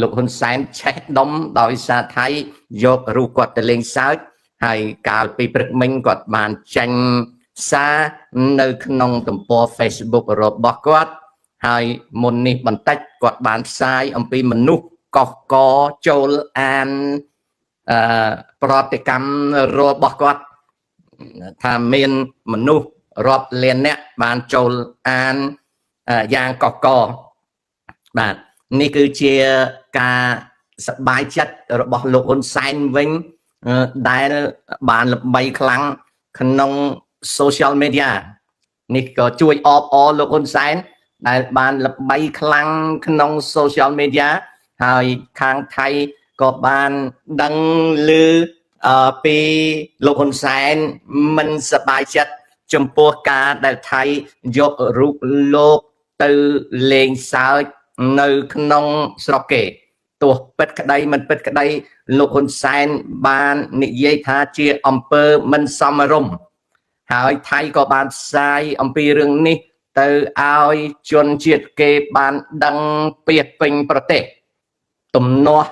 លោកហ៊ុនសែនឆេះដុំដោយសារថៃយករូបគាត់ទៅលេងសើចហើយកាលពីព្រឹកមិញគាត់បានចាញ់សារនៅក្នុងទំព័រ Facebook របស់គាត់ហើយមុននេះបន្តិចគាត់បានផ្សាយអំពីមនុស្សកុសកចូលអានប្រតិកម្មរបស់គាត់ថាមានមនុស្សរាប់លានអ្នកបានចូលអានយ៉ាងកុសកបាទនេះគឺជាការសប្បាយចិត្តរបស់លោកហ៊ុនសែនវិញដែលបានល្បីខ្លាំងក្នុង social media នេះក៏ជួយអបអរលោកហ៊ុនសែនដែលបានល្បីខ្លាំងក្នុង social media ហើយខាងថៃក៏បានដឹងឮពីលោកហ៊ុនសែនមិនសប្បាយចិត្តចំពោះការដែលថៃយករូបលោកទៅលេងសើចនៅក្នុងស្រុកគេទោះពិតក្តីមិនពិតក្តីលោកហ៊ុនសែនបាននិយាយថាជាអំពើមិនសមរម្យហើយថៃក៏បានផ្សាយអំពីរឿងនេះទៅឲ្យជនជាតិគេបានដឹងពាសពេញប្រទេសទំនាស់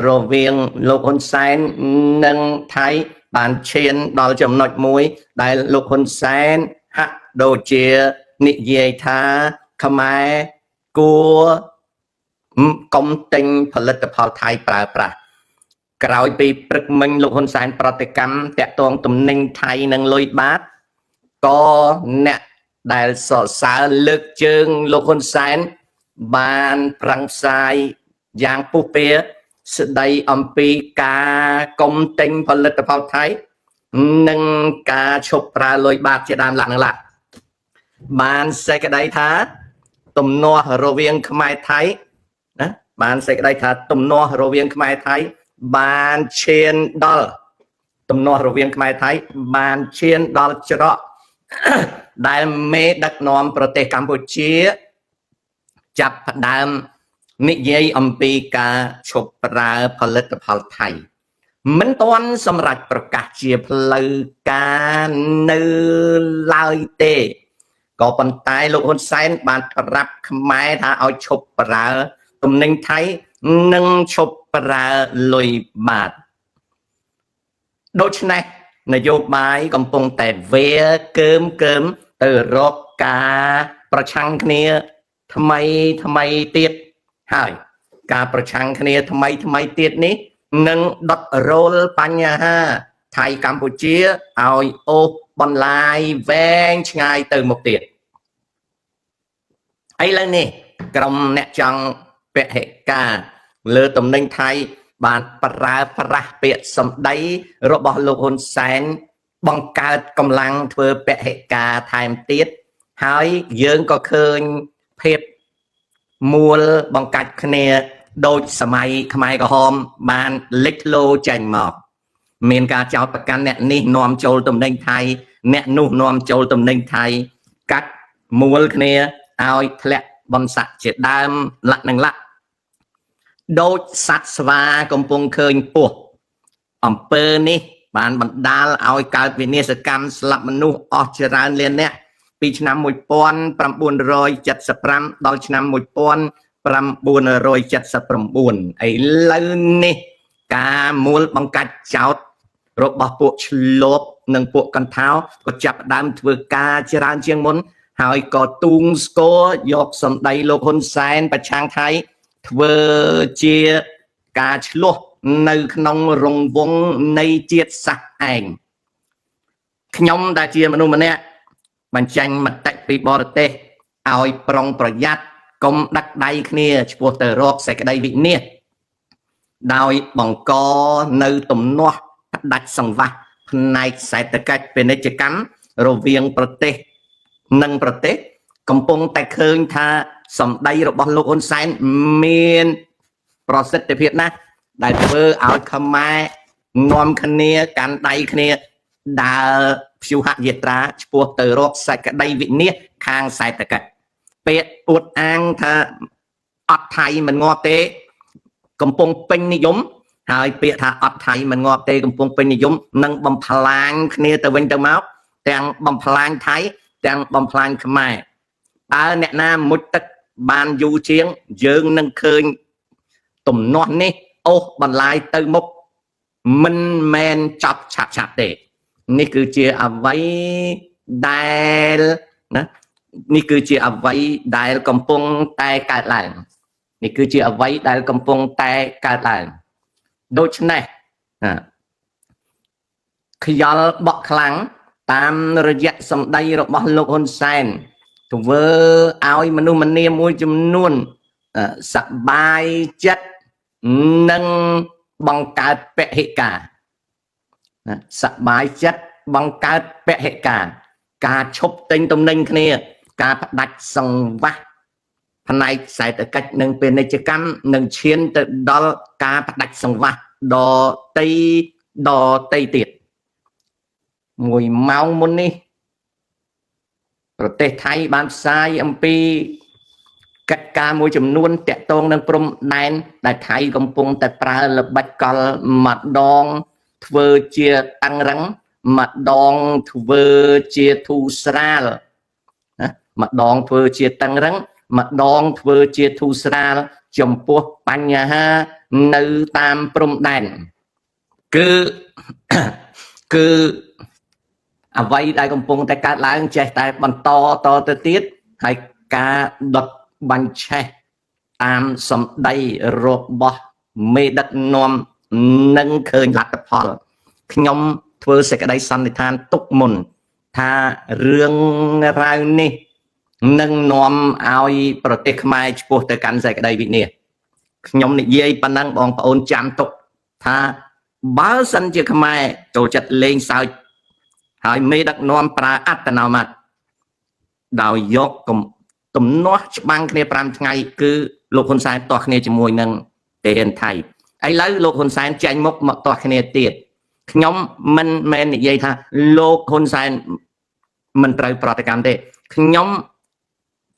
រវាងលោកហ៊ុនសែននិងថៃបានឈានដល់ចំណុចមួយដែលលោកហ៊ុនសែនហាក់ដូចជានិយាយថាខ្មែរគួរកុំទិញផលិតផលថៃប្រើប្រាស់ក្រោយពីព្រឹកមិញលោកហ៊ុនសែនប្រតិកម្មតាក់ទងទំនិញថៃនិងលុយបាតក៏អ្នកដែលសរសើរលើកជើងលោកហ៊ុនសែនបានប្រឹងផ្សាយយ៉ាងពុះពៀស្ដីអំពីការកុំទិញផលិតផលថៃនិងការឈប់ប្រើលុយបាតជាដើមឡើងឡើងបានសេចក្តីថាទំនាស់រវាងខ្មែរថៃណាបានសេចក្តីថាទំនាស់រវាងខ្មែរថៃបានឈានដល់ទំនាស់រវាងខ្មែរថៃបានឈានដល់ច្រកដែលមេដឹកនាំប្រទេសកម្ពុជាចាប់ផ្ដើមនិយាយអំពីការឈប់ប្រើផលិតផលថៃមិនទាន់សម្រាប់ប្រកាសជាផ្លូវការនៅឡើយទេក៏ប៉ុន្តែលោកហ៊ុនសែនបានប្រាប់ខ្មែរថាឲ្យឈប់ប្រើទំនិញថៃនិងឈប់ប្រើលុយបាតដូច្នេះនយោបាយកំពុងតែវាកើមទៅរកការប្រឆាំងគ្នាថ្មីទៀតហើយការប្រឆាំងគ្នាថ្មីទៀតនេះនឹងដុតរោលបញ្ហាថៃកម្ពុជាឲ្យអូសបន្លាយវែងឆ្ងាយទៅមុខទៀតឥឡូវនេះក្រុមអ្នកចង់ពហិការលើទំនិញថៃបានប្រើប្រាស់ពាក្យសម្ដីរបស់លោកហ៊ុនសែនបង្កើតកម្លាំងធ្វើពហិការថែមទៀតហើយយើងក៏ឃើញភាពមូលបង្កាច់គ្នាដូចសម័យខ្មែរក្រហមបានលេចលោចេញមកមានការចោទប្រកាន់អ្នកនេះនាំចូលទំនិញថៃអ្នកនោះនាំចូលទំនិញថៃកាត់មូលគ្នាឲ្យធ្លាក់បំសាក់ជាដើមលក្ខនឹងលក្ខដូចសត្វស្វាកំពុងឃើញពស់អំពើនេះបានបណ្ដាលឲ្យកើតវិនាសកម្មស្លាប់មនុស្សអស់ច្រើនលាននាក់ពីឆ្នាំ1975ដល់ឆ្នាំ1979ឥឡូវនេះការមូលបង្កាច់ចោតរបស់ពួកឆ្លប់និងពួកកន្ធោក៏ចាប់ផ្ដើមធ្វើការច្រើនជាងមុនហើយក៏ទូងស្គរយកសម្ដីលោកហ៊ុនសែនប្រឆាំងថៃធ្វើជាការឆ្លោះនៅក្នុងរង្វង់នៃជាតិសាសន៍ឯងខ្ញុំដែលជាមនុស្សម្នាក់បញ្ចេញមតិពីបរទេសឲ្យប្រុងប្រយ័ត្នកុំដាក់ដៃគ្នាឆ្ពោះទៅរកសេចក្តីវិនាសដោយបង្កនៅទំនាស់ផ្ដាច់សង្វាក់ផ្នែកសេដ្ឋកិច្ចពាណិជ្ជកម្មរវាងប្រទេសនិងប្រទេសកំពុងតែឃើញថាសម្ដីរបស់លោកហ៊ុនសែនមានប្រសិទ្ធភាពណាស់ដែលធ្វើឲ្យខ្មែរនាំគ្នាកាន់ដៃគ្នាដើរព្យុហយាត្រាឆ្ពោះទៅរកសេចក្តីវិនាសខាងសេដ្ឋកិច្ចពាក្យអួតអាងថាអត់ថៃមិនងាប់ទេកំពុងពេញនិយមហើយពាក្យថាអត់ថៃមិនងាប់ទេកំពុងពេញនិយមនឹងបំផ្លាញគ្នាទៅវិញទៅមកទាំងបំផ្លាញថៃទាំងបំផ្លាញខ្មែរតើអ្នកណាមុជទឹកបានយូរជាងយើងនឹងឃើញ ទំនាស់នេះអូសបន្លាយទៅមុខមិនមែនចាប់ឆាប់ទេនេះគឺជាអ្វីដែលណានេះគឺជាអ្វីដែលកំពុងតែកើតឡើងនេះគឺជាអ្វីដែលកំពុងតែកើតឡើងដូច្នេះខ្យល់បក់ខ្លាំងតាមរយៈសម្ដីរបស់លោកហ៊ុនសែនធ្វើឲ្យមនុស្សម្នាមួយចំនួនសប្បាយចិត្តនិងបង្កើតពហិការសប្បាយចិត្តបង្កើតពហិការឈប់ទិញទំនិញគ្នាការផ្ដាច់សង្វាក់ផ្នែកសេដ្ឋកិច្ចនិងពាណិជ្ជកម្មនឹងឈានទៅដល់ការផ្ដាច់សង្វាក់ដទៃទៀត1ម៉ោងមុននេះប្រទេសថៃបានផ្សាយអំពីកិច្ចការមួយចំនួនតាក់ទងនឹងព្រំដែនដែលថៃកំពុងតែប្រើល្បិចកលម្ដងធ្វើជាតឹងរឹងម្ដងធ្វើជាធូរស្រាលម្ដងធ្វើជាតឹងរឹងម្ដងធ្វើជាធូរស្រាលចំពោះបញ្ហានៅតាមព្រំដែនគឺអ្វីដែលកំពុងតែកើតឡើងចេះតែបន្តតទៅទៀតហើយការដុតបញ្ឆេះតាមសម្ដីរបស់មេដឹកនាំនឹងឃើញលទ្ធផលខ្ញុំធ្វើសេចក្តីសន្និដ្ឋានទុកមុនថារឿងរ៉ាវនេះនឹងនាំឲ្យប្រទេសខ្មែរឆ្ពោះទៅកាន់សេចក្តីវិនាសខ្ញុំនិយាយប៉ុណ្ណឹងបងប្អូនចាំទុកថាបើសិនជាខ្មែរចូលចិត្តលេងសើចហើយមេដឹកនាំប្រើអត្តនោម័តដោយយកទំនាស់ច្បាំងគ្នា5ថ្ងៃគឺលោកហ៊ុនសែនទាស់គ្នាជាមួយនឹងប្រទេសថៃឥឡូវលោកហ៊ុនសែនចេញមុខមកទាស់គ្នាទៀតខ្ញុំមិនមែននិយាយថាលោកហ៊ុនសែនមិនត្រូវប្រតិកម្មទេខ្ញុំ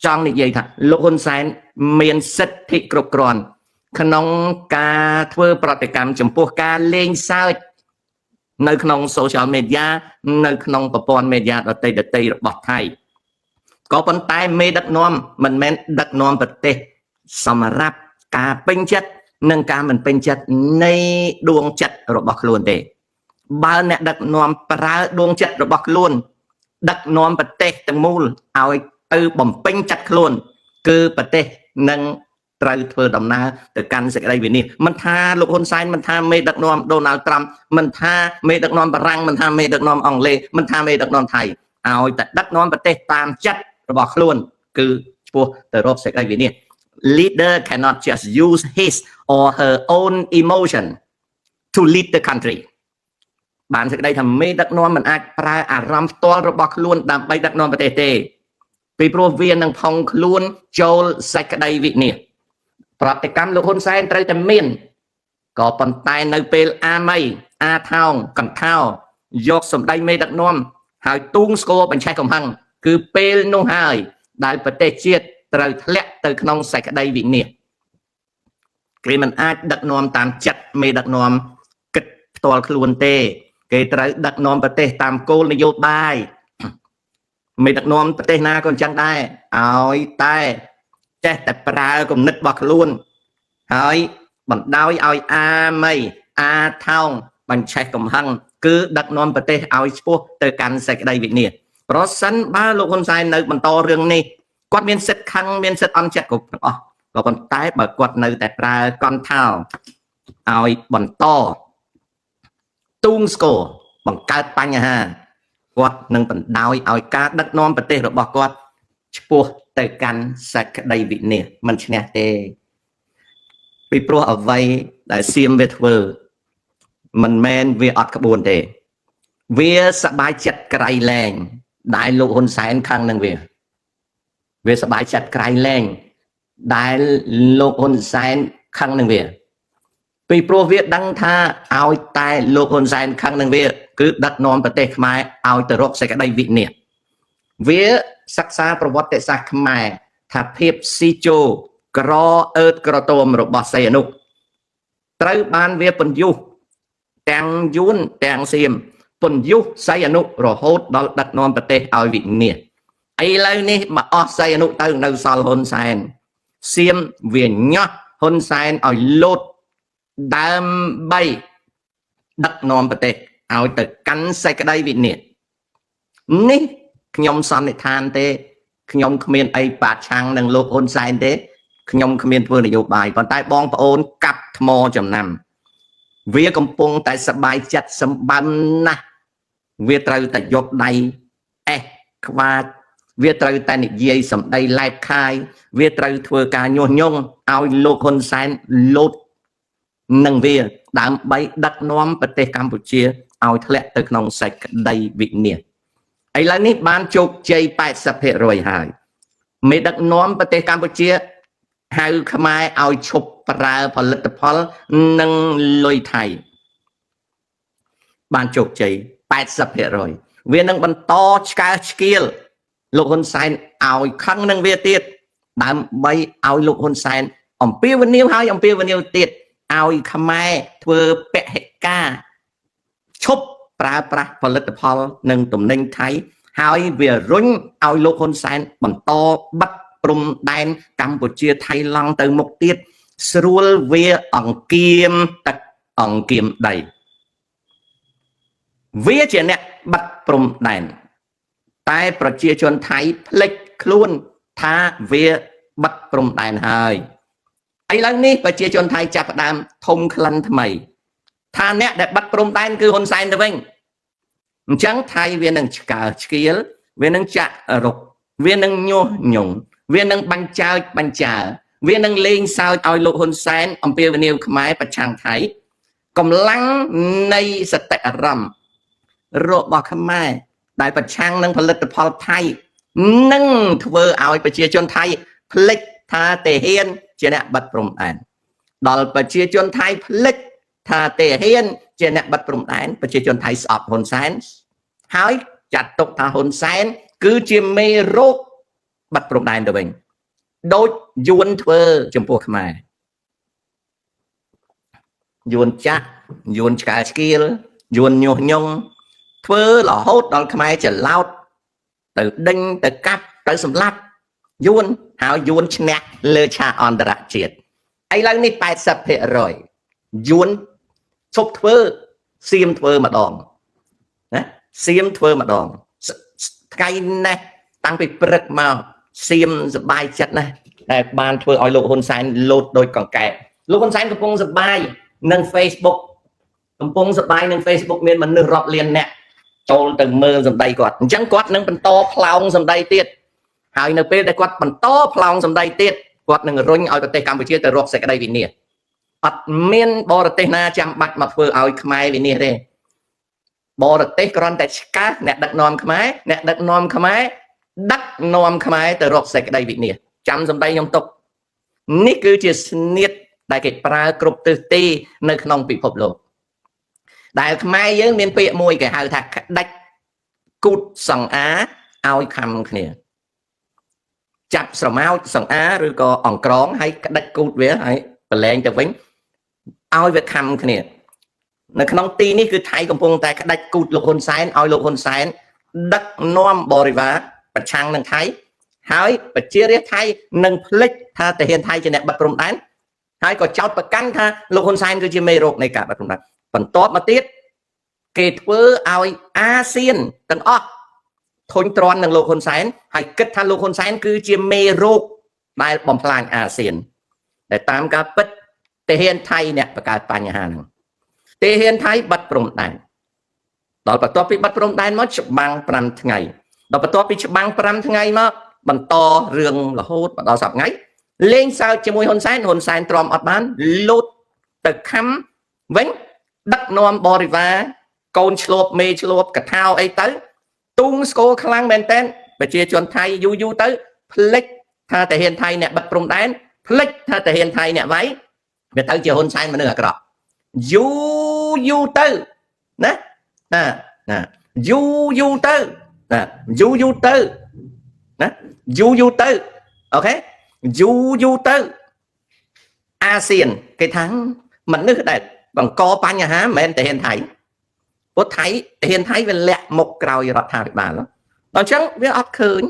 ចង់និយាយថាលោកហ៊ុនសែនមានសិទ្ធិគ្រប់គ្រាន់ក្នុងការធ្វើប្រតិកម្មចំពោះការលេងសើចនៅក្នុង social media នៅក្នុងប្រព័ន្ធ media ដទៃរបស់ថៃក៏ប៉ុន្តែមេដឹកនាំមិនមែនដឹកនាំប្រទេសសម្រាប់ការពេញចិត្តនិងការមិនពេញចិត្តនៃដួងចិត្តរបស់ខ្លួនទេបើអ្នកដឹកនាំប្រើដួងចិត្តរបស់ខ្លួនដឹកនាំប្រទេសទាំងមូលឲ្យទៅបំពេញចិត្តខ្លួនគឺប្រទេសនឹងត្រូវធ្វើដំណើរទៅកាន់សេចក្តីវិនាសមិនថាលោកហ៊ុនសែនមិនថាមេដឹកនាំដូណាល់ត្រាំមិនថាមេដឹកនាំបារាំងមិនថាមេដឹកនាំអង់គ្លេសមិនថាមេដឹកនាំថៃឲ្យតែដឹកនាំប្រទេសតាមចិត្តរបស់ខ្លួនគឺឆ្ពោះទៅរកសេចក្តីវិនាស leader cannot just use his or her own emotion to lead the country បានសេចក្តីថាមេដឹកនាំមិនអាចប្រើអារម្មណ៍ផ្ទាល់របស់ខ្លួនដើម្បីដឹកនាំប្រទេសទេពីព្រោះវានឹងផុងខ្លួនចូលសេចក្តីវិនាសប្រតិកម្មលោកហ៊ុនសែនត្រូវតែមានក៏ប៉ុន្តែនៅពេលអាមីអាថោងកន្ធោយកសម្ដីមេដឹកនាំហើយទូងស្គរបញ្ឆេះកំហឹងគឺពេលនោះហើយដែលប្រទេសជាតិត្រូវធ្លាក់ទៅក្នុងសេចក្តីវិនាសគេមិនអាចដឹកនាំតាមចិត្តមេដឹកនាំគិតផ្ទាល់ខ្លួនទេគេត្រូវដឹកនាំប្រទេសតាមគោលនយោបាយមេដឹកនាំប្រទេសណាក៏អញ្ចឹងដែរឲ្យតែចេះតែប្រើគំនិតរបស់ខ្លួនហើយបណ្ដោយឲ្យអាមីអាថោងបញ្ឆេះកំហឹងគឺដឹកនាំប្រទេសឲ្យឆ្ពោះទៅកាន់សេចក្តីវិនាសប្រសិនបើលោកហ៊ុនសែននៅបន្តរឿងនេះគាត់មានសិទ្ធិខឹងមានសិទ្ធិអន់ចិត្តគ្រប់ទាំងអស់ក៏ប៉ុន្តែបើគាត់នៅតែប្រើកន្ធោឲ្យបន្តទូងស្គរបង្កើតបញ្ហាគាត់នឹងបណ្ដោយឲ្យការដឹកនាំប្រទេសរបស់គាត់ឆ្ពោះទៅកាន់សេចក្តីវិនាសមិនឈ្នះទេពីព្រោះអ្វីដែលសៀមវាធ្វើមិនមែនវាអត់ក្បួនទេវាសប្បាយចិត្តក្រៃលែងដែលលោកហ៊ុនសែនខឹងនឹងវាសប្បាយចិត្តក្រៃលែងដែលលោកហ៊ុនសែនខឹងនឹងវាពីព្រោះវាដឹងថាឲ្យតែលោកហ៊ុនសែនខឹងនឹងវាគឺដឹកនាំប្រទេសខ្មែរឲ្យទៅរកសេចក្តីវិនាសវាសិក្សាប្រវត្តិសាស្ត្រខ្មែរថាភាពស៊ីជោក្រអឺតក្រទមរបស់សីហនុត្រូវបានវាពន្យុះទាំងយួនទាំងសៀមពន្យុះសីហនុរហូតដល់ដឹកនាំប្រទេសឲ្យវិនាសឥឡូវនេះមកអស់សីហនុទៅនៅសល់ហ៊ុនសែនសៀមវាញាស់ ហ៊ុនសែនឲ្យលោតដើម្បីដឹកនាំប្រទេសឲ្យទៅកាន់សេចក្តីវិនិច្ឆ័យនេះខ្ញុំសន្និដ្ឋានទេខ្ញុំគ្មានអីប្រឆាំងនឹងលោកហ៊ុនសែនទេខ្ញុំគ្មានធ្វើនយោបាយប៉ុន្តែបងប្អូនកាប់ថ្មចំណាំវាកំពុងតែសបាយចិត្តសម្បំណាស់វាត្រូវតែយកដៃអេះខ្វាចវាត្រូវតែនិយាយសម្ដីឡែបខាយវាត្រូវធ្វើការញុះញង់ឲ្យលោកហ៊ុនសែនលោតនឹងវាដើម្បីដឹកនាំប្រទេសកម្ពុជាឲ្យធ្លាក់ទៅក្នុងសេចក្តីវិនាសឥឡូវនេះបានជោគជ័យ 80% ហើយមេដឹកនាំប្រទេសកម្ពុជាហៅខ្មែរឲ្យឈប់ប្រើផលិតផលនិងលុយថៃបានជោគជ័យ 80% វានឹងបន្តឆ្កើឆ្កៀលលោកហ៊ុនសែនឲ្យខឹងនឹងវាទៀតដើម្បីឲ្យលោកហ៊ុនសែនអំពាវនាវហើយអំពាវនាវទៀតឲ្យខ្មែរធ្វើពហិការឈប់ប្រើប្រាស់ផលិតផលនិងទំនិញថៃហើយវារុញឲ្យលោកហ៊ុនសែនបន្តបិទព្រំដែនកម្ពុជាថៃឡង់ទៅមុខទៀតស្រួលវាអង្គាមទឹកអង្គាមដីវាជាអ្នកបិទព្រំដែនតែប្រជាជនថៃភ្លេចខ្លួនថាវាបិទព្រំដែនហើយឥឡូវនេះប្រជាជនថៃចាប់ផ្ដើមធំក្លិនថ្មីថាអ្នកដែលបិទព្រំដែនគឺហ៊ុនសែនទៅវិញអញ្ចឹងថៃវានឹងឆ្កើឆ្កៀលវានឹងចាក់រុកវានឹងញុះញង់វានឹងបញ្ចើចបញ្ចើវានឹងលេងសើចឲ្យលោកហ៊ុនសែនអំពាវនាវខ្មែរប្រឆាំងថៃកម្លាំងនៃសតិអារម្មណ៍របស់ខ្មែរដែលប្រឆាំងនឹងផលិតផលថៃនឹងធ្វើឲ្យប្រជាជនថៃភ្លេចថាទាហានជាអ្នកបិទព្រំដែនដល់ប្រជាជនថៃភ្លេចថាទាហានជាអ្នកបិទព្រំដែនប្រជាជនថៃស្អប់ហ៊ុនសែនហើយចាត់ទុកថាហ៊ុនសែនគឺជាមេរោគបិទព្រំដែនទៅវិញដូចយួនធ្វើចំពោះខ្មែរយួនចាក់យួនឆ្កែឆ្កៀលយួនញុះញង់ធ្វើរហូតដល់ខ្មែរច្រឡោតទៅដេញទៅកាប់ទៅសម្លាប់យួនហើយយួនឈ្នះលើឆាកអន្តរជាតិឥឡូវនេះ 80% យួនឈប់ធ្វើសៀមធ្វើម្ដងណាសៀមធ្វើម្ដងថ្ងៃនេះតាំងពីព្រឹកមកសៀមសបាយចិត្តណាស់តែបានធ្វើឲ្យលោកហ៊ុនសែនលោតដោយកង្កែបលោកហ៊ុនសែនកំពុងសបាយនឹង Facebook កំពុងសបាយនឹង Facebook មានមនុស្សរាប់លានអ្នកចូលទៅមើលសម្ដីគាត់អញ្ចឹងគាត់នឹងបន្តផ្លោងសម្ដីទៀតហើយនៅពេលដែលគាត់បន្តផ្លោងសម្ដីទៀតគាត់នឹងរុញឲ្យប្រទេសកម្ពុជាទៅរកសេចក្តីវិនាសអត់មានបរទេសណាចាំបាច់មកធ្វើឲ្យខ្មែរវិនាសទេបរទេសគ្រាន់តែឆ្កាស់អ្នកដឹកនាំខ្មែរអ្នកដឹកនាំខ្មែរដឹកនាំខ្មែរទៅរកសេចក្តីវិនាសចាំសម្ដីខ្ញុំទុកនេះគឺជាស្នៀតដែលគេប្រើគ្រប់ទិសទីនៅក្នុងពិភពលោកដែលខ្មែរយើងមានពាក្យមួយគេហៅថាក្តាច់គូតសង្អាឲ្យខំគ្នាចាប់ស្រមោចសង្អាឬក៏អង្ក្រងហើយក្តាច់គូតវាហើយប្រឡែងទៅវិញឲ្យវាខំគ្នានៅក្នុងទីនេះគឺថៃកំពុងតែក្តាច់គូតលោកហ៊ុនសែនឲ្យលោកហ៊ុនសែនដឹកនាំបរិវារប្រឆាំងនឹងថៃហើយប្រជារាស្ត្រថៃនឹងភ្លេចថាទាហានថៃជាអ្នកបិទព្រំដែនហើយក៏ចោទប្រកាន់ថាលោកហ៊ុនសែនគឺជាមេរោគនៃការបិទព្រំដែនបន្ទាប់មកទៀតគេធ្វើឲ្យអាស៊ានទាំងអស់ធុញទ្រាន់នឹងលោកហ៊ុនសែនហើយគិតថាលោកហ៊ុនសែនគឺជាមេរោគដែលបំផ្លាញអាស៊ានតែតាមការពិតទាហានថៃអ្នកបង្កើតបញ្ហាហ្នឹងទាហានថៃបិទព្រំដែនដល់បន្ទាប់ពីបិទព្រំដែនមកច្បាំង5ថ្ងៃដល់បន្ទាប់ពីច្បាំង5ថ្ងៃមកបន្តរឿងរហូតដល់សប្តាហ៍ថ្ងៃលេងសើចជាមួយហ៊ុនសែនទ្រាំអត់បានលោតទៅខំវិញដឹកនាំបរិវារកូនឆ្លូបមេឆ្លូបកថាអីទៅទូងស្គរខ្លាំងមែនតើប្រជាជនថៃយូរទៅភ្លេចថាទាហានថៃអ្នកបិទព្រំដែនភ្លេចថាទាហានថៃអ្នកវាយវាទៅជាហ៊ុនសែនមនុស្សអាក្រក់យូរទៅណាយូរទៅណាយូរទៅណាយូរទៅអូខេយូរទៅអាស៊ានគេថាមនុស្សដែលបង្កបញ្ហាមិនមែនតែហ៊ានថៃព្រោះទាហានថៃវាលាក់មុខក្រោយរដ្ឋាភិបាលដល់អញ្ចឹងវាអត់ឃើញ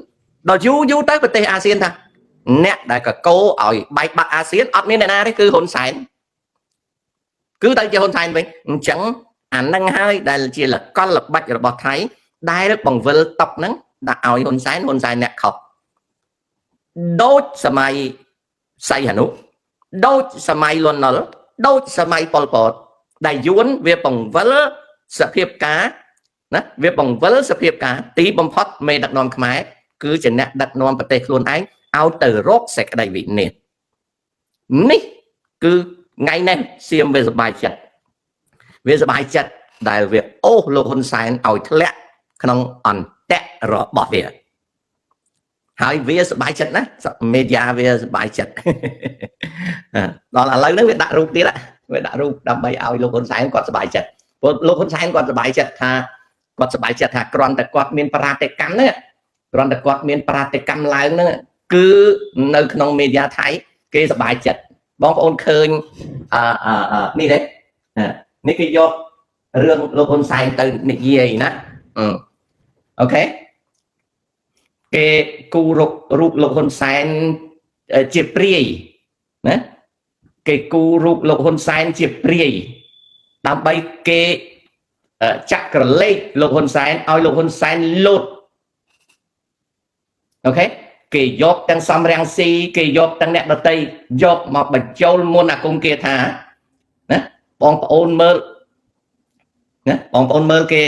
ដល់យូរទៅប្រទេសអាស៊ានថា nè đại cả cô ở bài bạc ASEAN ở miền nào đấy cứ hôn sánh cứ tới chơi hôn sánh vậy chẳng ảnh năng hai đại là chỉ là con lập bạch rồi bỏ thấy đại đó bằng vơ tập nắng đã ở hôn sánh nè khóc đốt sầm say hả nụ đốt sầm luôn nó đốt sầm Pol Pot đại dũng về bằng vơ sập hiệp cá nè về bằng vơ sập hiệp cá tí bom phốt mê đặt nón khmái cứ chỉ nè đặt nón bật tê luôn ấy ao từ rốt sẽ cái đại vị nè ní cứ ngày nay xem về bài chặt đại việc ô lô hôn sai ao thẹn không ăn tẹt rồi bỏ về hỏi về bài chặt á media về bài chặt đó là lấy nó về đại rụt tí đấy về đại rụt đâm bay ao lô hôn sai còn bài chặt lô hôn sai còn bài chặt ha còn bài chặt ha cònแต่គាត់មានប្រាតិកម្មហ្នឹងគាត់តែគាត់មានប្រាតិកម្មឡើងហ្នឹងគឺនៅក្នុង media ថៃគេសប្បាយចិត្តបងប្អូនឃើញនេះទេនេះគេយករឿងលោកហ៊ុនសែនទៅនិយាយណាអូខេគេគូរូបលោកហ៊ុនសែនជាព្រាយណាគេគូរូបលោកហ៊ុនសែនជាព្រាយដើម្បីគេចាក់ក្រឡេកលោកហ៊ុនសែនឲ្យលោកហ៊ុនសែនលោតអូខេគេយកទាំងសំរាំងស៊ីគេយកទាំងអ្នកដតីយកមកបញ្ចូលមុនអាគមគេថាណាបងប្អូនមើលណាបងប្អូនមើលគេ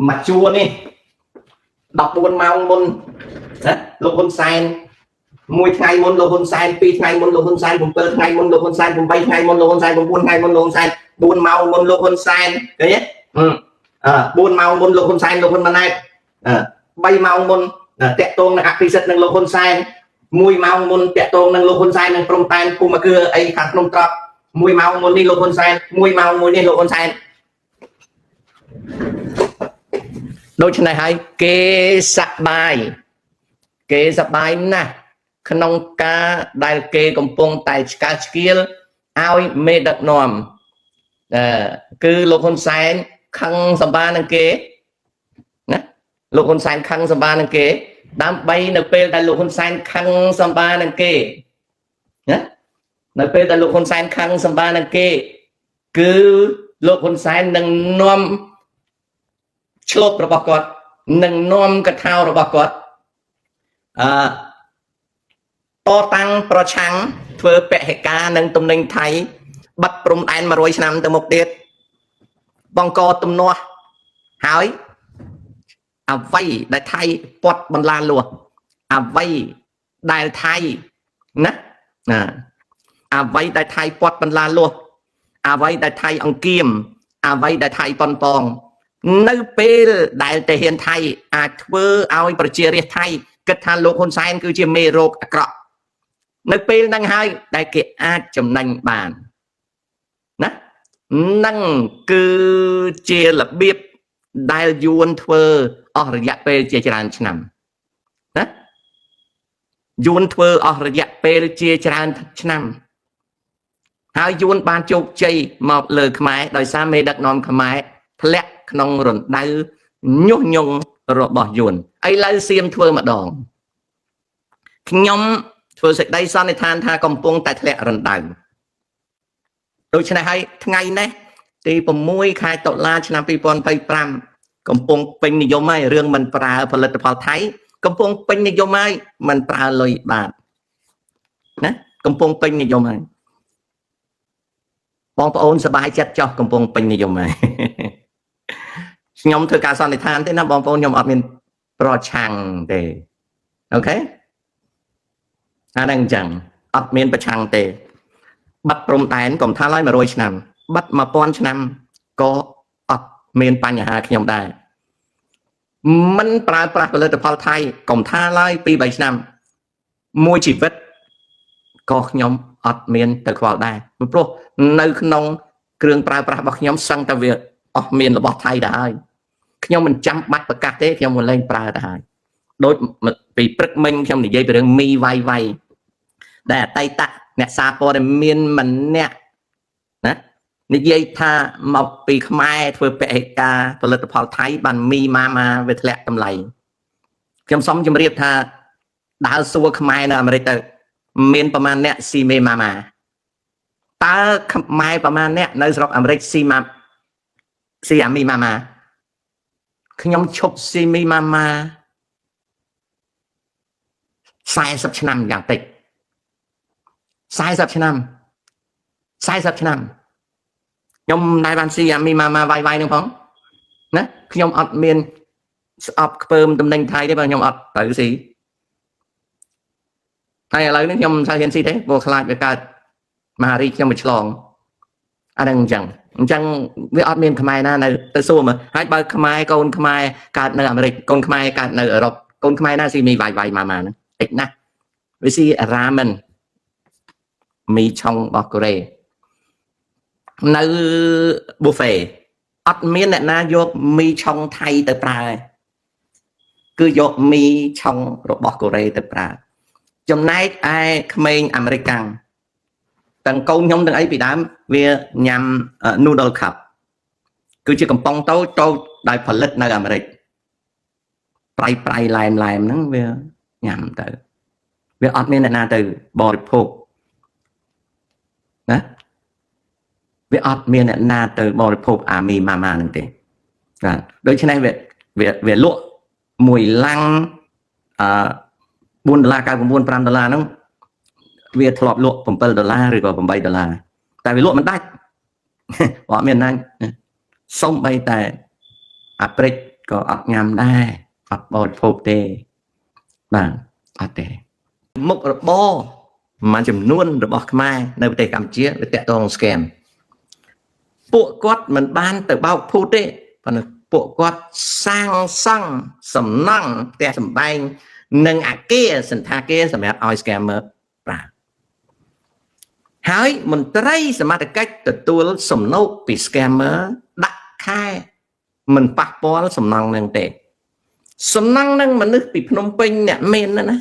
មកជួនេះ14ម៉ោងមុនណាលោកហ៊ុនសែនមួយថ្ងៃមុនលោកហ៊ុនសែន2ថ្ងៃមុនលោកហ៊ុនសែន7ថ្ងៃមុនលោកហ៊ុនសែន8ថ្ងៃមុនលោកហ៊ុនសែន9ថ្ងៃមុនលោកហ៊ុនសែន4ម៉ោងមុនលោកហ៊ុនសែនឃើញទេ4ម៉ោងមុនលោកហ៊ុនសែនលោកហ៊ុនម៉ាណែត3ម៉ោងមុនតាក់ទងនឹងអភិសិទ្ធនឹងលោកហ៊ុនសែន1ម៉ោងមុនតាក់ទងនឹងលោកហ៊ុនសែននឹងព្រំដែនភូមិគឺអីខាងក្នុងត្រប់1ម៉ោងមុននេះលោកហ៊ុនសែន1ម៉ោងមួយនេះលោកហ៊ុនសែនដូច្នេះហើយគេសប្បាយណាស់ក្នុងការដែលគេកំពុងតែឆ្កែឆ្កៀលឲ្យមេដឹកនាំគឺលោកហ៊ុនសែនខឹងសម្បានឹងគេណាលោកហ៊ុនសែនខឹងសម្បានឹងគេដើម្បីនៅពេលដែលលោកហ៊ុនសែនខឹងសម្បានឹងគេណានៅពេលដែលលោកហ៊ុនសែនខឹងសម្បានឹងគេគឺលោកហ៊ុនសែននឹងនាំឆ្លប់របស់គាត់នឹងនាំកថារបស់គាត់តតាំងប្រឆាំងធ្វើពហិការនឹងទំនិញថៃបាត់ព្រំដែន100ឆ្នាំទៅមុខទៀតបង្កទំនាស់ហើយអ្វីដែលថៃពាត់បន្លាលួសអ្វីដែលថៃណាអ្វីដែលថៃពាត់បន្លាលួសអ្វីដែលថៃអង្គៀមអ្វីដែលថៃប៉ុនប៉ងនៅពេលដែលតាហ៊ានថៃអាចធ្វើឲ្យប្រជារាស្ត្រថៃគិតថាលោកហ៊ុនសែនគឺជាមេរោគអាក្រក់នៅពេលហ្នឹងហើយដែលគេអាចចំណេញបានណាហ្នឹងគឺជារបៀបដែលយួនធ្វើអស់រយៈពេលជាច្រើនឆ្នាំណាយួនធ្វើអស់រយៈពេលជាច្រើនឆ្នាំហើយយួនបានជោគជ័យមកលើខ្មែរដោយសារមេដឹកនាំខ្មែរធ្លាក់ក្នុងរណ្ដៅញុះញង់របស់យួនឥឡូវសៀមធ្វើម្ដងខ្ញុំធ្វើសេចក្តីសន្និដ្ឋានថាកំពុងតែធ្លាក់រណ្ដៅដូច្នេះហើយថ្ងៃនេះទី6ខែតុលាឆ្នាំ2025កំពុងពេញនិយមហើយរឿងមិនប្រើផលិតផលថៃកំពុងពេញនិយមហើយមិនប្រើលុយបាតណាកំពុងពេញនិយមហើយបងប្អូនសប្បាយចិត្តចោះកំពុងពេញនិយមហើយខ្ញុំធ្វើការសន្និដ្ឋានទេណាបងប្អូនខ្ញុំអត់មានប្រឆាំងទេអូខេអាហ្នឹងអញ្ចឹងអត់មានប្រឆាំងទេបាត់ព្រំដែនកុំថាឡើយ100ឆ្នាំបាត់1000ឆ្នាំក៏អត់មានបញ្ហាខ្ញុំដែរមិនប្រើប្រាស់ផលិតផលថៃកុំថាឡើយ2-3ឆ្នាំមួយជីវិតក៏ខ្ញុំអត់មានទៅខ្វល់ដែរព្រោះនៅក្នុងគ្រឿងប្រើប្រាស់របស់ខ្ញុំសឹងតែវាអស់មានរបស់ថៃដែរហើយខ្ញុំមិនចាំបាច់ប្រកាសទេខ្ញុំមិនលែងប្រើទៅហើយដូចពីព្រឹកមិញខ្ញុំនិយាយពីរឿងមីវាយវាយដែលអតីតអ្នកសារព័ត៌មានម្នាក់ណានិយាយថាមកពីខ្មែរធ្វើពហិការផលិតផលថៃបានមីម៉ាវាធ្លាក់តម្លៃខ្ញុំសូមជម្រាបថា ដើរសួរខ្មែរនៅអាមេរិកទៅមានប្រមាណអ្នកស៊ីមេម៉ាម៉ាតើខ្មែរប្រមាណអ្នកនៅស្រុកអាមេរិកស៊ីអាមីម៉ាម៉ាខ្ញុំឈប់ស៊ីមីម៉ាម៉ា40 ឆ្នាំយ៉ាងតិច40 ឆ្នាំខ្ញុំដែរបានស៊ីអាមីម៉ាម៉ាវាយនឹងផងណាខ្ញុំអត់មានស្អប់ខ្ពើមតំណែងថៃទេបើខ្ញុំអត់ទៅស៊ីតែឥឡូវនេះខ្ញុំមិនសូវហ៊ានស៊ីទេព្រោះខ្លាចវាកើតមហារីកខ្ញុំទៅឆ្លងអាហ្នឹងអញ្ចឹងវាអត់មានខ្មែរណានៅទៅសួរមើលហើយបើខ្មែរកូនខ្មែរកើតនៅអាមេរិកកូនខ្មែរកើតនៅអឺរ៉ុបកូនខ្មែរណាស៊ីមីវាយម៉ាម៉ាហ្នឹងតិចណាស់វាស៊ីរ៉ាមិនមីឆុងរបស់កូរ៉េនៅ buffet អត់មានអ្នកណាយកមីឆុងថៃទៅប្រើគឺយកមីឆុងរបស់កូរ៉េទៅប្រើចំណែកឯក្មេងអាមេរិកទាំងកូនខ្ញុំទាំងអីពីដើមវាញ៉ាំ noodle cup គឺជាកំប៉ុងតូចដែលផលិតនៅអាមេរិកប្រៃឡែមហ្នឹងវាញ៉ាំទៅវាអត់មានអ្នកណាទៅបរិភោគណាវាអត់មានអ្នកណាទៅបរិភោគអាមីម៉ាម៉ាហ្នឹងទេបាទដូច្នេះវាលក់មួយឡាំង$4.99 $5ហ្នឹងវាធ្លាប់លក់$7ឬក៏$8តែវាលក់មិនដាច់អត់មានណាសុំបីតែអាព្រិចក៏អត់ញ៉ាំដែរអត់បរិភោគទេបាទអត់ទេមុខរបរមួយចំនួនរបស់ខ្មែរនៅប្រទេសកម្ពុជាវាតាក់ទង scam ពួកគាត់មិនបានទៅបោកភូតទេប៉ុន្តែពួកគាត់សាងសង់សំណង់ផ្ទះសម្បែងនិងអគារសន្តាគារសម្រាប់ឲ្យ scammer ប្រើហើយមន្ត្រីសមត្ថកិច្ចទទួលសំណូកពី scammer ដាក់ខែមិនប៉ះពាល់សំណង់នឹងទេសំណង់នឹងមនុស្សពីភ្នំពេញអ្នកមានណា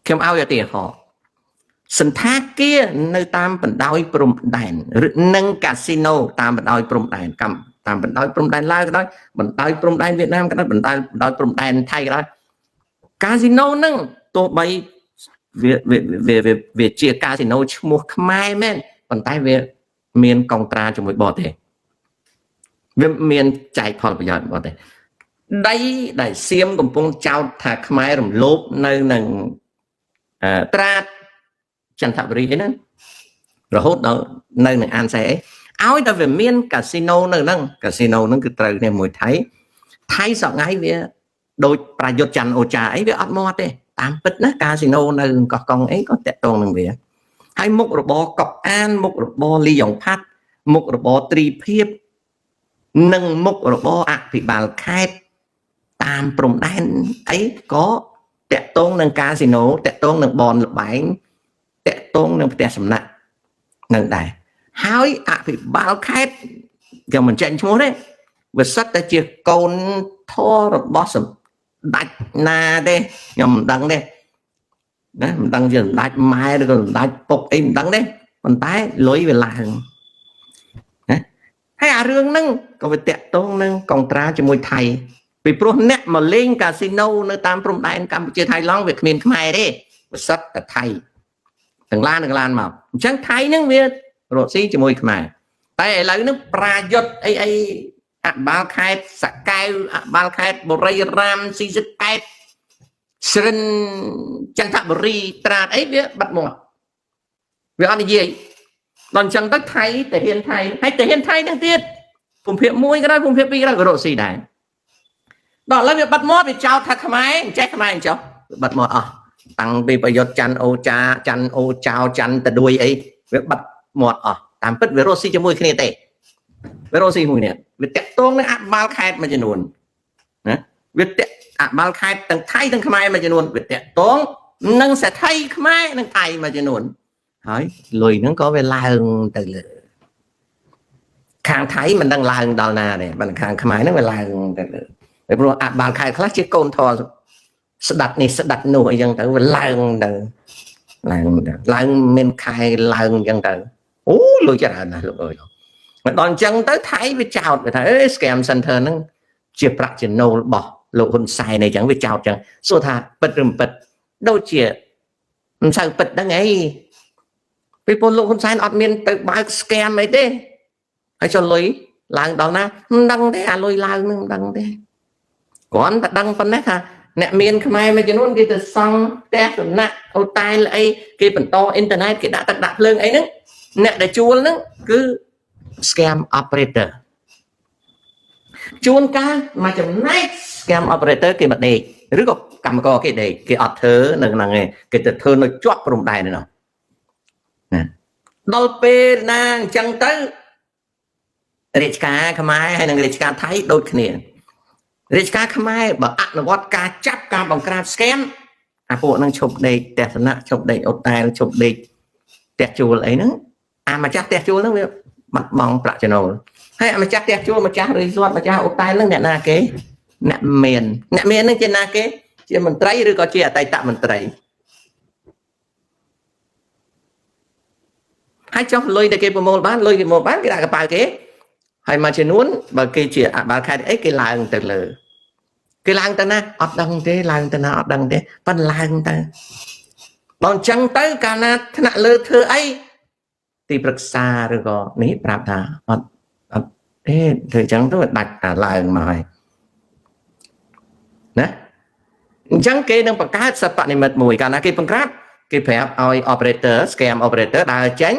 ខ្ញុំឲ្យឧទាហរណ៍សន្តាគារនៅតាមបណ្ដោយព្រំដែនឬនិងកាស៊ីណូតាមបណ្ដោយព្រំដែនតាមបណ្ដោយព្រំដែនឡាវក៏ដោយបណ្ដោយព្រំដែនវៀតណាមក៏ដោយបណ្ដោយព្រំដែនថៃក៏ដោយកាស៊ីណូហ្នឹងទោះបីវាជាកាស៊ីណូឈ្មោះខ្មែរមែនប៉ុន្តែវាមានកុងត្រាជាមួយបរទេសវាមានចែកផលប្រយោជន៍បរទេសដីដែលសៀមកំពុងចោទថាខ្មែររំលោភនៅនឹងត្រាតចន្ទបុរីអីហ្នឹងរហូតដល់នៅនឹងអានសែអីឲ្យតែវាមានកាស៊ីណូនៅហ្នឹងកាស៊ីណូហ្នឹងគឺត្រូវគ្នាមួយថៃសប្ងៃវាដូចប្រយុទ្ធច័ន្ទអូចាអីវាអត់មាត់ទេតាមពិតណាកាស៊ីណូនៅកោះកុងអីក៏តាក់ទងនឹងវាហើយមុខរបរកប់អានមុខរបរលីយ៉ុងផាត់មុខរបរទ្រីភិបនិងមុខរបរអភិបាលខេត្តតាមព្រំដែនអីក៏តាក់ទងនឹងកាស៊ីណូតាក់ទងនឹងបនលបែងតាក់ទងនឹងផ្ទះសំណាក់នឹងដែរហើយអភិបាលខេត្តក៏មិនចេញឈ្មោះទេវាសិតតែជាកូនធររបស់សម្ដេចណាទេខ្ញុំមិនដឹងទេណាមិនដឹងជាសម្ដេចម៉ែឬក៏សម្ដេចពុកអីមិនដឹងទេប៉ុន្តែលុយវាឡើងណាហើយអារឿងហ្នឹងក៏វាតាក់ទងនឹងកុងត្រាជាមួយថៃពីព្រោះអ្នកមកលេងកាស៊ីណូនៅតាមព្រំដែនកម្ពុជាថៃឡង់វាគ្មានខ្មែរទេវាសិតតែថៃទាំងឡានមកអញ្ចឹងថៃហ្នឹងវារកស៊ីជាមួយខ្មែរតែឥឡូវហ្នឹងប្រាយុទ្ធអីអបាលខេត្តសកែវអបាលខេត្តបុរីរាមស៊ីសិតកែតស្រិនចន្ទបុរីត្រាតអីវាបាត់មកវាអត់និយាយដល់អញ្ចឹងទៅថៃតែហ៊ានថៃហើយតែហ៊ានថៃនេះទៀតភូមិភាគ1ក៏ដោយភូមិភាគ2ក៏ដោយក៏រកស៊ីដែរដល់ឥឡូវវាបាត់មកវាចោទថាខ្មែរអញ្ចេះខ្មែរអញ្ចោះបាត់មកអស់តាំងពីប្រយុទ្ធច័ន្ទអូចាច័ន្ទអូចៅច័ន្ទតដួយអីវាបាត់មកអស់តាមពិតវារកស៊ីជាមួយគ្នាទេវារកស៊ីមួយនេះវាតាក់ទងនឹងអបាលខេត្តមួយចំនួនណាវាតាក់អបាលខេត្តទាំងថៃទាំងខ្មែរមួយចំនួនវាតាក់ទងនឹងសេដ្ឋីខ្មែរនិងថៃមួយចំនួនហើយលុយហ្នឹងក៏វាឡើងទៅលើខាងថៃមិនដឹងឡើងដល់ណាទេបើខាងខ្មែរហ្នឹងវាឡើងទៅលើពីព្រោះអបាលខេត្តខ្លះជាកូនធរស្ដាត់នេះស្ដាត់នោះអីចឹងទៅវាឡើងមានខែឡើងអញ្ចឹងទៅអូលុយច្រើនណាស់លោកអើយមកដល់អញ្ចឹងទៅថៃវាចោទវាថាscam center ហ្នឹងជាប្រាក់ចំណូលរបស់ លោកហ៊ុនសែនអីចឹងវាចោទចឹងសួរថាពិតឬមិនពិតដូចជាមិនសូវពិតហ្នឹងអីពីព្រោះលោកហ៊ុនសែនអត់មានទៅបើក scam អីទេហើយចុះលុយឡើងដល់ណាមិនដឹងទេអាលុយឡើងនឹងមិនដឹងទេគ្រាន់តែដឹងប៉ុណ្ណេះថាអ្នកមានខ្មែរមួយចំនួនគេទៅសង់ផ្ទះសំណាក់អូតែលអីគេបន្តអ៊ីនធឺណិតគេដាក់ទឹកដាក់ភ្លើងអីហ្នឹងអ្នកដែលជួលហ្នឹងគឺ scam operator ជួនកាលមកចំណែក scam operator គេមកដេកឬក៏កម្មករគេដេកគេអត់ធ្វើនៅហ្នឹងឯងគេទៅធ្វើនៅជាប់ព្រំដែនហ្នឹងណាដល់ពេលណាអញ្ចឹងទៅរាជការខ្មែរហើយនិងរាជការថៃដូចគ្នារាជការខ្មែរបើអនុវត្តការចាប់ការបង្ក្រាប scam អាពួកហ្នឹងឈប់ដេកផ្ទះសំណាក់ឈប់ដេកអូតែលឈប់ដេកផ្ទះជួលអីហ្នឹងអាម្ចាស់ផ្ទះជួលហ្នឹងវាបាត់បង់ប្រាក់ចំណូលហើយម្ចាស់ផ្ទះជួលម្ចាស់រីសតម្ចាស់អូតែលហ្នឹងអ្នកណាគេអ្នកមានហ្នឹងជាណាគេជាមន្ត្រីឬក៏ជាអតីតមន្ត្រីហើយចុះលុយដែលគេប្រមូលបានលុយគេប្រមូលបានគេដាក់កប៉ាល់គេហើយមួយចំនួនបើគេជាអបាលខេត្តអីគេឡើងទៅលើគេឡើងទៅណាអត់ដឹងទេឡើងទៅណាអត់ដឹងទេប៉ុន្តែឡើងទៅបើអញ្ចឹងទៅកាលណាថ្នាក់លើធ្វើអីទីប្រឹក្សាឬក៏នេះប្រាប់ថាអត់ទេធ្វើអញ្ចឹងទៅដាច់តែឡើងមកហើយណាអញ្ចឹងគេនឹងបង្កើតសិប្បនិមិត្តមួយកាលណាគេបង្ក្រាបគេប្រាប់ឲ្យ operator scam operator ដើរចេញ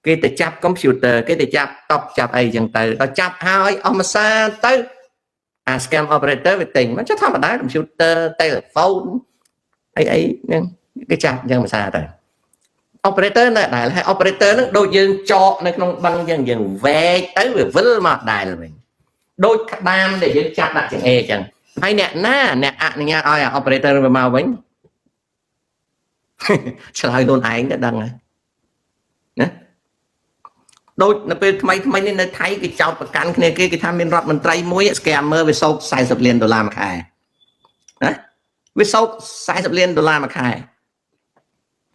គេទៅចាប់ computer គេទៅចាប់តបចាប់អីចឹងទៅដល់ចាប់ហើយអស់មួយសាទៅអា scam operator វាទិញមិនចុះធម្មតា computer telephone អីហ្នឹងគេចាប់ចឹងមួយសាទៅ operator នៅដែរហើយ operator ហ្នឹងដូចយើងចកនៅក្នុងបឹងចឹងយើងវែកទៅវាវិលមកដែរវិញដូចក្តាមដែលយើងចាប់ដាក់ចង្អេរចឹងហើយអ្នកណាអ្នកអនុញ្ញាតឲ្យ operator វាមកវិញឆ្លើយខ្លួនឯងទៅដឹងហើយណាដូចនៅពេលថ្មីនេះនៅថៃគេចោទប្រកាន់គ្នាគេថាមានរដ្ឋមន្ត្រីមួយ scammer វាសោក$40 លានមួយខែណាវាសោក$40 លានមួយខែ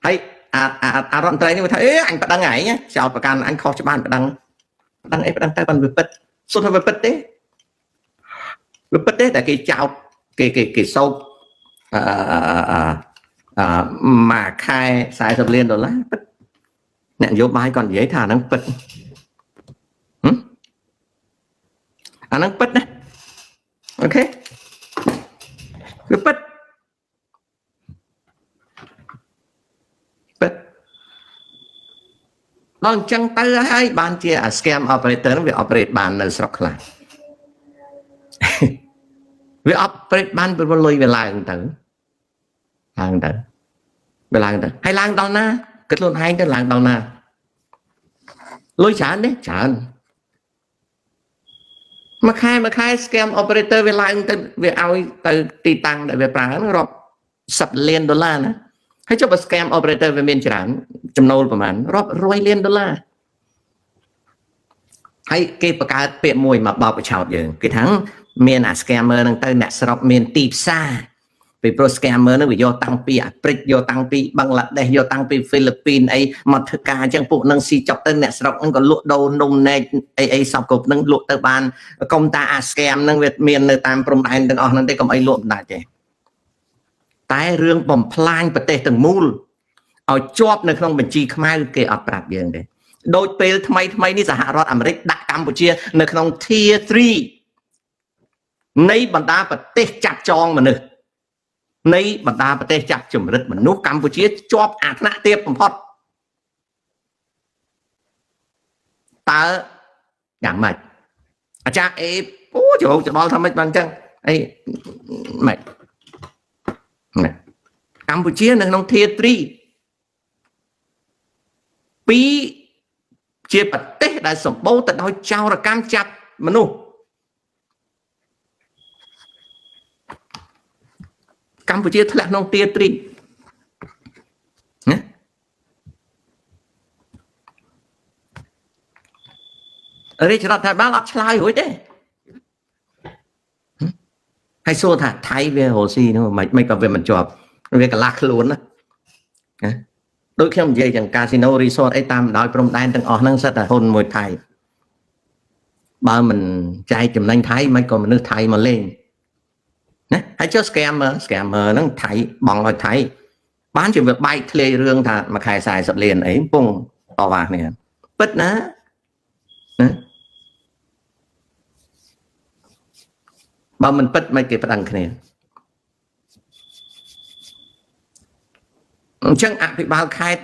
ហើយអារដ្ឋមន្ត្រីនេះវាថាអេអញប្តឹងឯងចោទប្រកាន់អញខុសច្បាប់ប្តឹងអីប្តឹងទៅបានវាពិតសុទ្ធថាវាពិតទេតែគេចោទគេសោកមួយខែ$40 លានពិតអ្នកនយោបាយគាត់និយាយថាអាហ្នឹងពិតអាហ្នឹងពិតណាអូខេវាពិតដល់អញ្ចឹងទៅហើយបានជា scam operator ហ្នឹងវា operate បាននៅស្រុកខ្លះវា operate បានព្រោះលុយវាឡើងទៅវាឡើងទៅហើយឡើងដល់ណាគិតខ្លួនឯងទៅឡើងដល់ណាលុយច្រើនទេច្រើនមួយខែ scam operator វាឡើងទៅវាឲ្យទៅទីតាំងដែលវាប្រើរាប់$10 លានណាហើយចុះបើ scam operator វាមានច្រើនចំណូលប្រហែលរាប់$100 លានហើយគេបង្កើតពាក្យមួយមកបោកបញ្ឆោតយើងគេថាមានអា scammer ហ្នឹងទៅអ្នកស្រុកមានទីផ្សារពីព្រោះ scammer ហ្នឹងវាយកតាំងពីអាហ្វ្រិកយកតាំងពីបឹងឡាដេសយកតាំងពីហ្វីលីពីនអីមកធ្វើការអញ្ចឹងពួកហ្នឹងស៊ីចប់ទៅអ្នកស្រុកហ្នឹងក៏លក់ដូរនំនែកអីសពគ្រប់ហ្នឹងលក់ទៅបានកុំតាអា scam ហ្នឹងវាមាននៅតាមព្រំដែនទាំងអស់ហ្នឹងទេកុំអីលក់មិនដាច់ទេតែរឿងបំផ្លាញប្រទេសទាំងមូលឲ្យជាប់នៅក្នុងបញ្ជីខ្មៅគេអត់ប្រាប់យើងទេដូចពេលថ្មីនេះសហរដ្ឋអាមេរិកដាក់កម្ពុជានៅក្នុង Tier 3នៃបណ្ដាប្រទេសចាប់ចងមនុស្សនៃបណ្ដាប្រទេសចាប់ជំរិតមនុស្សកម្ពុជាជាប់អាថ្នាក់ទាបបំផុតតើយ៉ាងម៉េចអាចារ្យអេអូច្រកច្បល់ថាម៉េចបានអញ្ចឹងអីម៉េចកម្ពុជានៅក្នុង Tier 3ពីរជាប្រទេសដែលសម្បូរទៅដោយចោរកម្មចាប់មនុស្សកម្ពុជាធ្លាក់ក្នុង Tier 3ណារាជរដ្ឋាភិបាលអត់ឆ្លើយរួចទេហើយសួរថាថៃវារស់ស៊ីនោះមិនក៏វាមិនជាប់វាកន្លះខ្លួនណាដូចខ្ញុំនិយាយចឹងកាស៊ីណូរីសតអីតាមដោយព្រំដែនទាំងអស់ហ្នឹងសិតតែហ៊ុនមួយថៃបើមិនចែកចំណេញថៃមិនក៏មនុស្សថៃមកលេង ណាហើយចុះ scammer ហ្នឹងថៃបងឲ្យថៃបានជាវាបែកធ្លាយរឿងថាមួយខែ40លានអីពងតវ៉ាគ្នាពិតណាបើមិនពិតមិនគេប្តឹងគ្នាអញ្ចឹងអភិបាលខេត្ត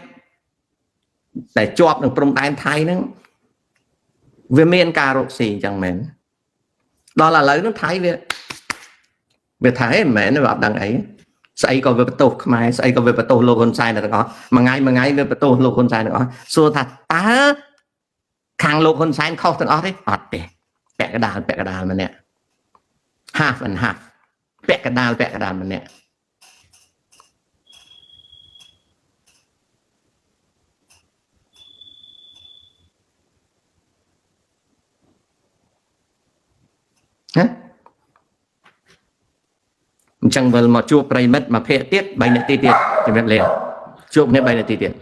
តែជាប់នឹងព្រំដែនថៃហ្នឹងវាមានការរកស៊ីអញ្ចឹងមែនដល់ឥឡូវហ្នឹងថៃវាថាហេមិនមែនវាអត់ដឹងអីស្អីក៏វាបន្ទោសខ្មែរស្អីក៏វាបន្ទោសលោកហ៊ុនសែនទាំងអស់មួយថ្ងៃវាបន្ទោសលោកហ៊ុនសែនទាំងអស់សួរថាតើខាងលោកហ៊ុនសែនខុសទាំងអស់ទេអត់ទេពាក់កដាលម្នាក់ half and half ពាក់កដាលម្នាក់ណាអញ្ចឹងវិលមកជួបប្រិមិត្តមកភាគទៀត3នាទីទៀតជំរាបលាជួបគ្នា3នាទីទៀត